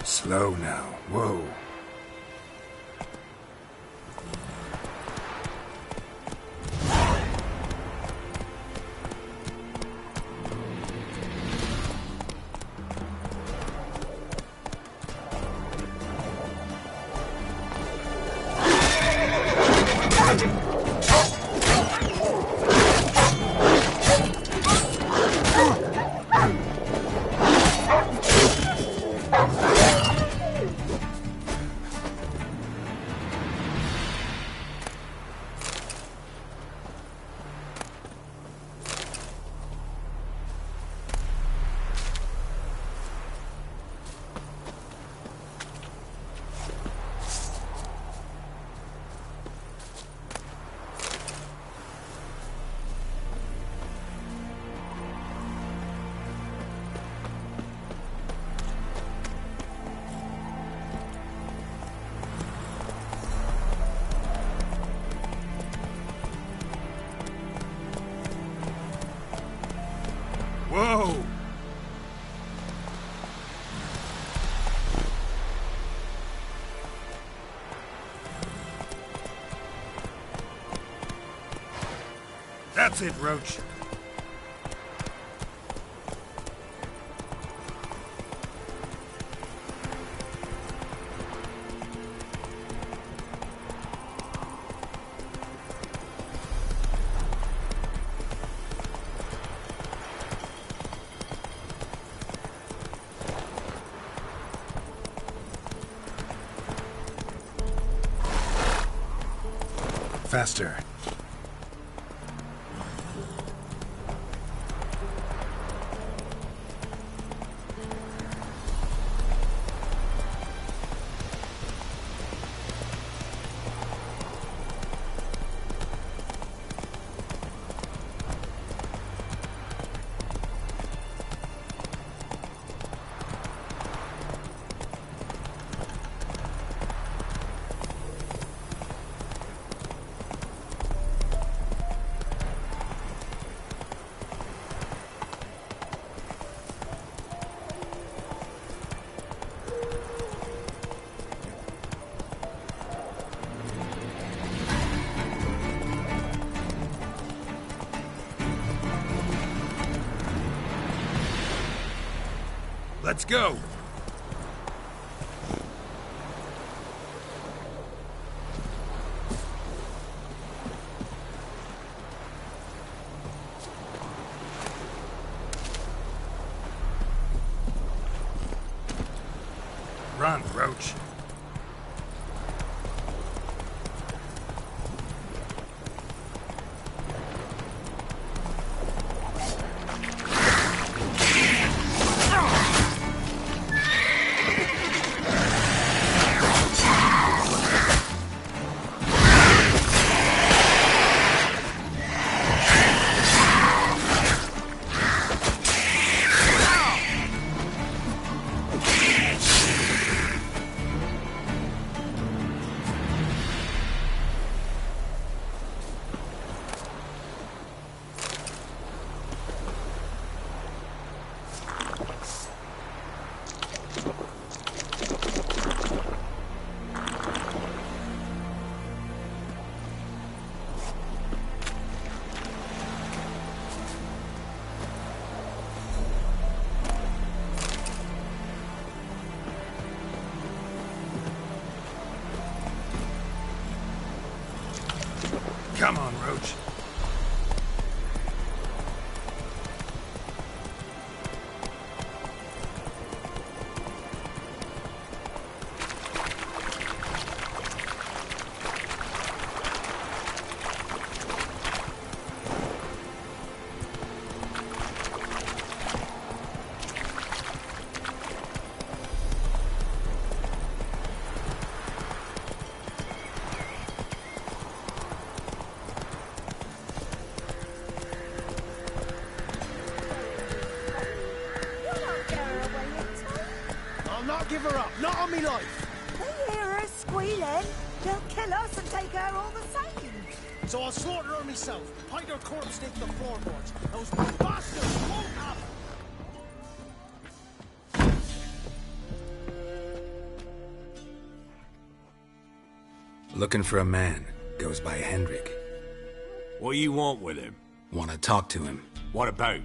Slow now. Whoa. Whoa! That's it, Roach. Faster. Let's go! Run, Roach. Come on, Roach. Give her up, not on me life. They hear her squealing. They'll kill us and take her all the same. So I'll slaughter her myself. Hide her corpse into the floorboards. Those bastards won't have Looking for a man. Goes by Hendrik. What do you want with him? Want to talk to him. What about?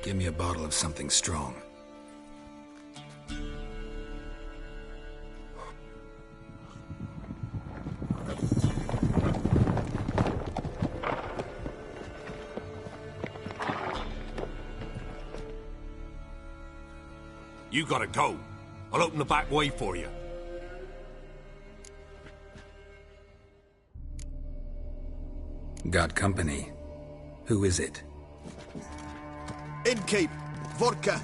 Give me a bottle of something strong. You gotta go. I'll open the back way for you. Got company. Who is it? Innkeep. Vodka.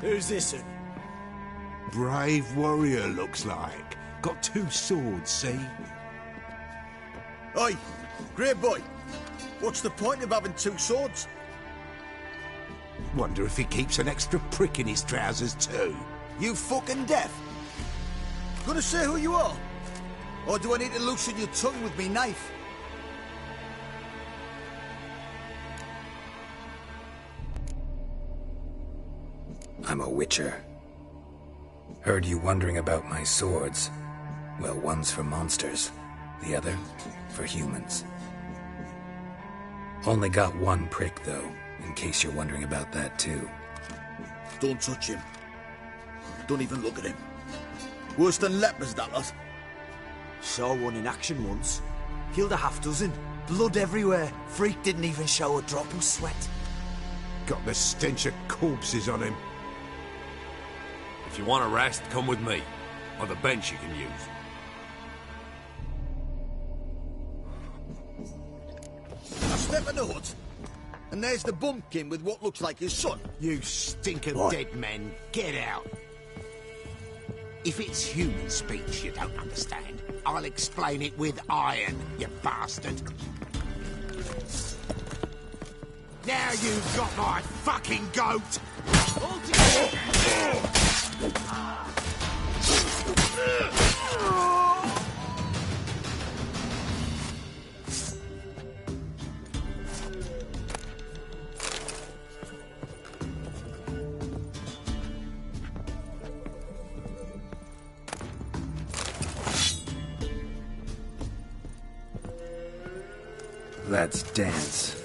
Who's this? Brave warrior, looks like. Got 2 swords, see? Oi, great boy. What's the point of having 2 swords? Wonder if he keeps an extra prick in his trousers too. You fucking deaf? Gonna say who you are? Or do I need to loosen your tongue with me knife? I'm a witcher. Heard you wondering about my swords. Well, one's for monsters, the other for humans. Only got 1 prick, though, in case you're wondering about that, too. Don't touch him. Don't even look at him. Worse than lepers, that lot. Saw one in action once. Killed a half-dozen. Blood everywhere. Freak didn't even show a drop of sweat. Got the stench of corpses on him. If you want a rest, come with me. Or the bench you can use. I step in the hut, and there's the bumpkin with what looks like his son. You stink of What? dead men. Get out. If it's human speech you don't understand, I'll explain it with iron, you bastard. Now you've got my fucking goat! All together! Let's dance.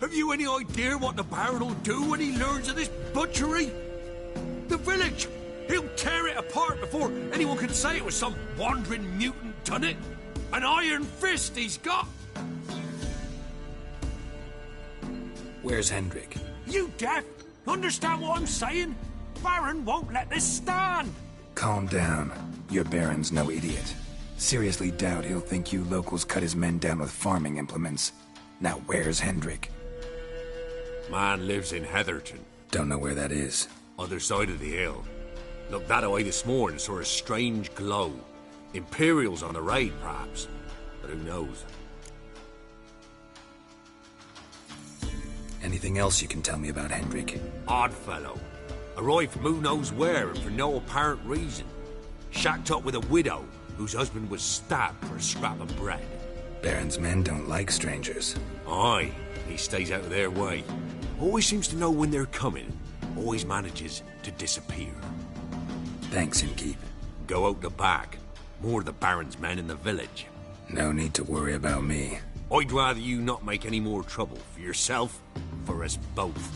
Have you any idea what the Baron will do when he learns of this butchery? The village! He'll tear it apart before anyone can say it was some wandering mutant done it! An iron fist he's got! Where's Hendrik? You deaf? Understand what I'm saying? Baron won't let this stand! Calm down. Your Baron's no idiot. Seriously doubt he'll think you locals cut his men down with farming implements. Now where's Hendrik? Man lives in Heatherton. Don't know where that is. Other side of the hill. Looked that away this morning, saw a strange glow. Imperials on the raid, perhaps. But who knows? Anything else you can tell me about Hendrik? Odd fellow. Arrived from who knows where and for no apparent reason. Shacked up with a widow whose husband was stabbed for a scrap of bread. Baron's men don't like strangers. Aye, he stays out of their way. Always seems to know when they're coming. Always manages to disappear. Thanks, Innkeep. Go out the back. More of the Baron's men in the village. No need to worry about me. I'd rather you not make any more trouble for yourself, for us both.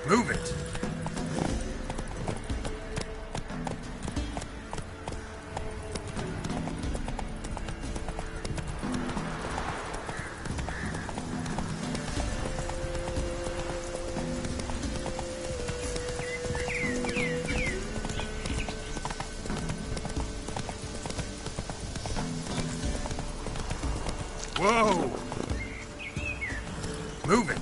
Move it! Whoa! Move it!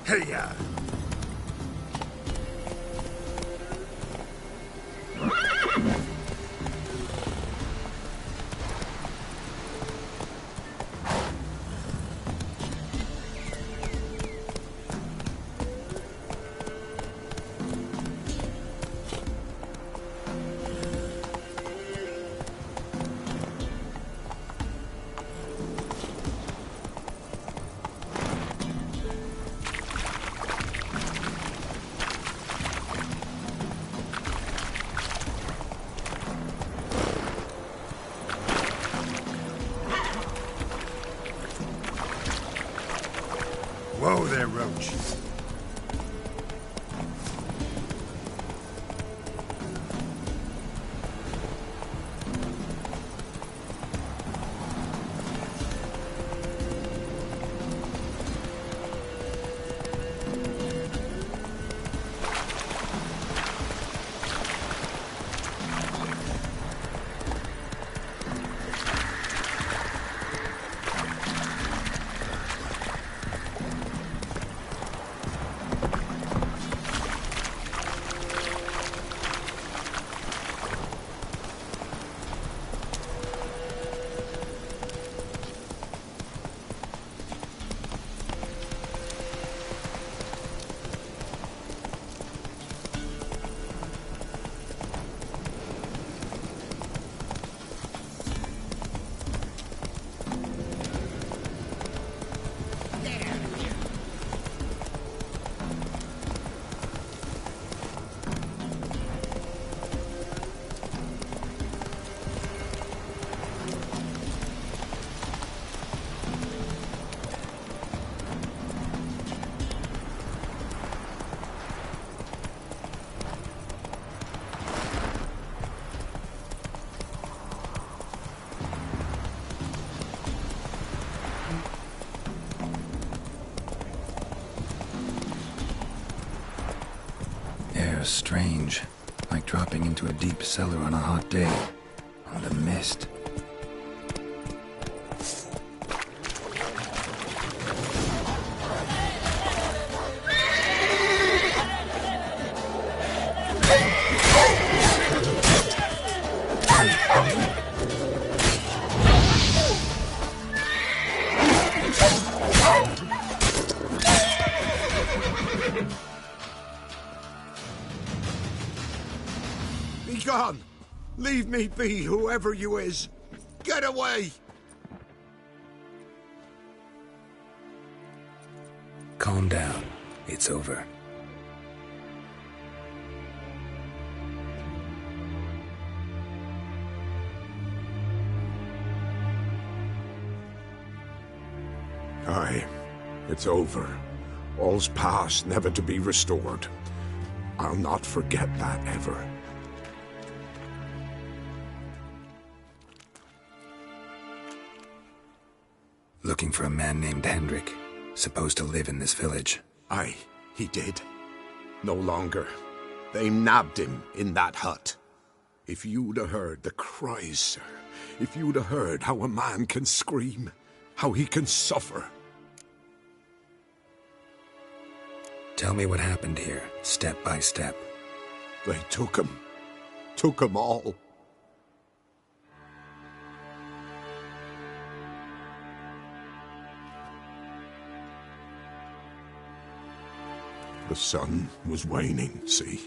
Hey-ya! Whoa there, Roach. was strange, like dropping into a deep cellar on a hot day. Oh, the mist. Be gone! Leave me be, whoever you is! Get away! Calm down. It's over. Aye, it's over. All's past, never to be restored. I'll not forget that ever. Looking for a man named Hendrik, supposed to live in this village. Aye, he did. No longer. They nabbed him in that hut. If you'd have heard the cries, sir, if you'd have heard how a man can scream, how he can suffer. Tell me what happened here, step by step. They took him. Took him all. The sun was waning, see,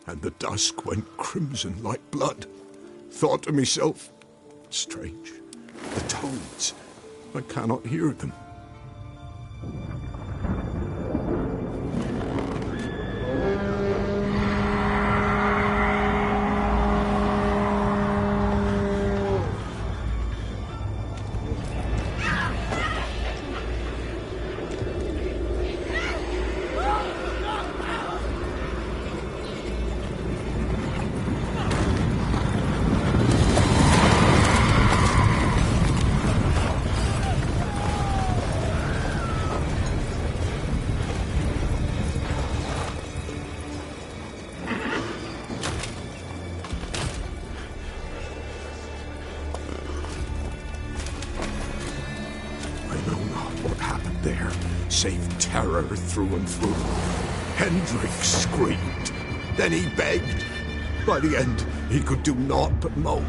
and the dusk went crimson like blood. Thought to myself, strange, the toads, I cannot hear them. Save terror through and through. Hendrik screamed. Then he begged. By the end, he could do naught but moan.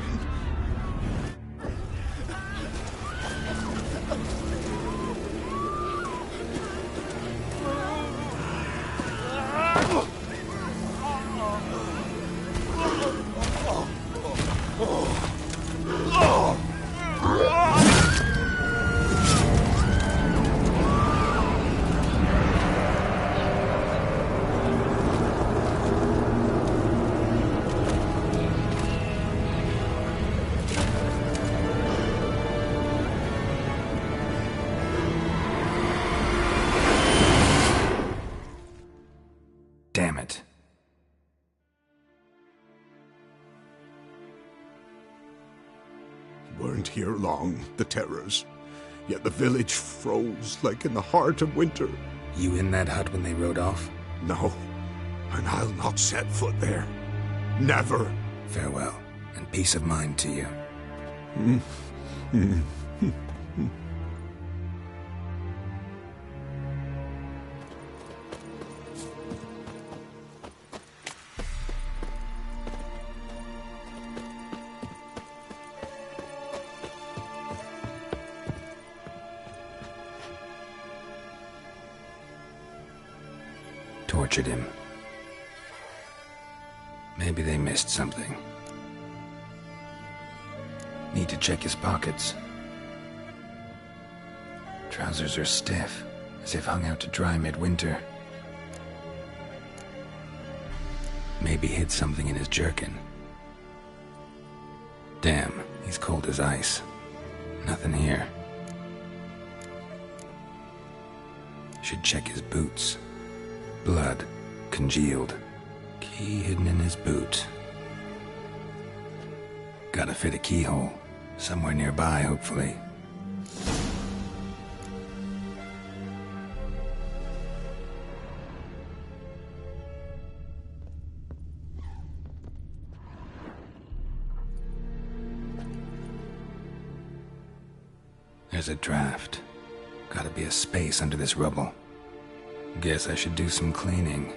Damn it. Weren't here long, the terrors. Yet the village froze like in the heart of winter. You in that hut when they rode off? No, and I'll not set foot there. Never. Farewell, and peace of mind to you. Tortured him. Maybe they missed something. Need to check his pockets. Trousers are stiff, as if hung out to dry midwinter. Maybe hid something in his jerkin. Damn, he's cold as ice. Nothing here. Should check his boots. Blood, congealed. Key hidden in his boot. Gotta fit a keyhole. Somewhere nearby, hopefully. There's a draft. Gotta be a space under this rubble. Guess I should do some cleaning.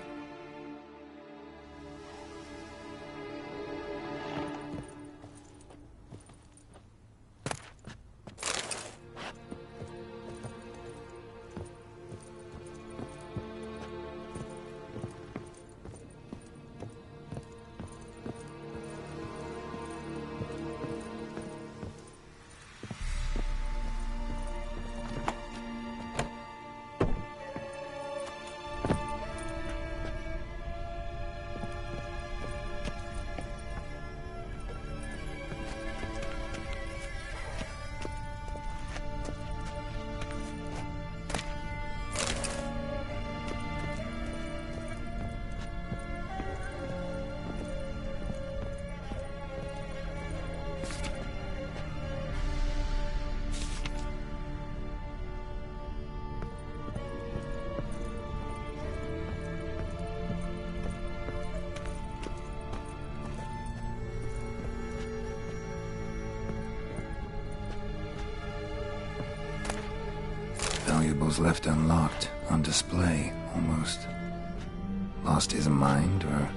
Valuables left unlocked, on display, almost. Lost his mind, or...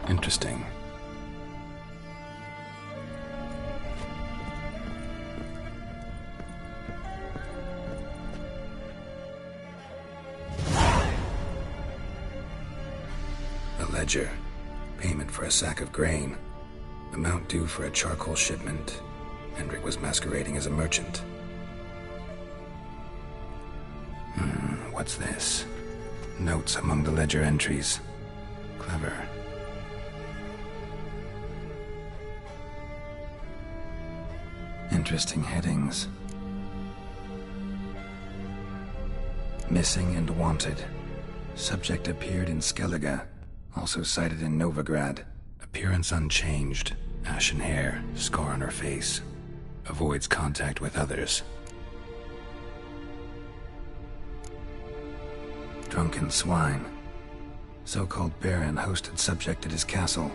Interesting. A ledger. Payment for a sack of grain. Amount due for a charcoal shipment. Hendrik was masquerading as a merchant. What's this? Notes among the ledger entries. Clever. Interesting headings. Missing and wanted. Subject appeared in Skellige. Also sighted in Novigrad. Appearance unchanged. Ashen hair. Scar on her face. Avoids contact with others. Drunken swine. So-called Baron hosted subject at his castle.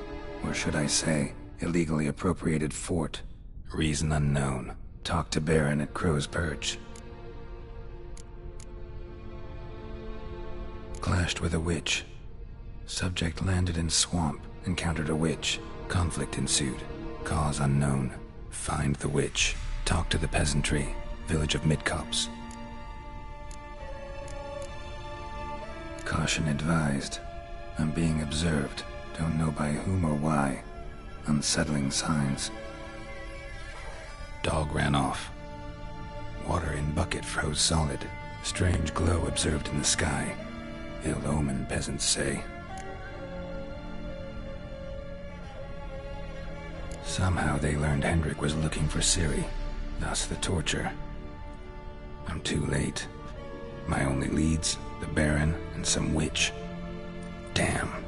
Or should I say, illegally appropriated fort. Reason unknown. Talk to Baron at Crow's Perch. Clashed with a witch. Subject landed in swamp. Encountered a witch. Conflict ensued. Cause unknown. Find the witch. Talk to the peasantry. Village of Midcopse. Caution advised. I'm being observed. Don't know by whom or why. Unsettling signs. Dog ran off. Water in bucket froze solid. Strange glow observed in the sky. Ill omen, peasants say. Somehow they learned Hendrik was looking for Ciri. Thus the torture. I'm too late. My only leads, the Baron and some witch. Damn.